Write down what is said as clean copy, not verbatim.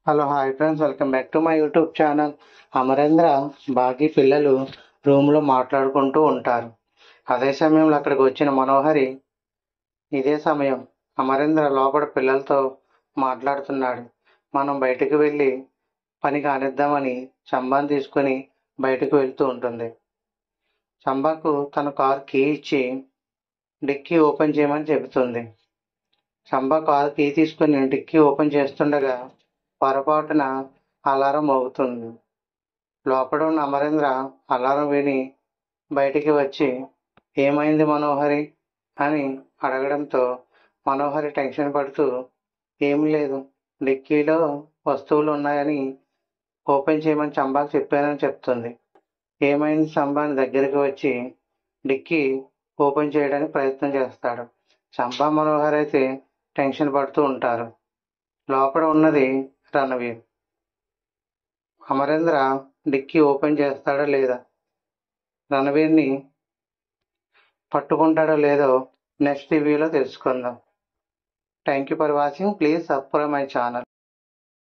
Hello hi friends, welcome back to my YouTube channel. Amarendra బాగి పిల్లలు రూమ్లో మాట్లాడుకుంటూ ఉంటారు. అదే సమయంలో అక్కడికి వచ్చిన మనోహరి ఇదే సమయం అమరేంద్ర లోపల పిల్లలతో మాట్లాడుతున్నాడు. మనం బయటకు వెళ్ళి పని కానిద్దామని చంబాను తీసుకుని బయటకు వెళ్తూ ఉంటుంది. చంబాకు తన కారు కీ ఇచ్చి డిక్కీ ఓపెన్ చేయమని చెబుతుంది. చంబా కారు కీ తీసుకుని డిక్కీ ఓపెన్ చేస్తుండగా పొరపాటున అలారం మోగుతుంది. లోపల ఉన్న అమరేంద్ర అలారం విని బయటికి వచ్చి ఏమైంది మనోహరి అని అడగడంతో మనోహరి టెన్షన్ పడుతూ ఏం లేదు, డిక్కీలో వస్తువులు ఉన్నాయని ఓపెన్ చేయమని చంబాకు చెప్పానని చెప్తుంది. ఏమైంది చంబాని దగ్గరికి వచ్చి డిక్కీ ఓపెన్ చేయడానికి ప్రయత్నం చేస్తాడు. చంబా మనోహర్ అయితే టెన్షన్ పడుతూ ఉంటారు. లోపల ఉన్నది రణవీర్. అమరేంద్ర డిక్కీ ఓపెన్ చేస్తాడో లేదా, రణవీర్ని పట్టుకుంటాడో లేదో నెక్స్ట్ రివ్యూలో తెలుసుకుందాం. Thank you for watching. Please subscribe my channel.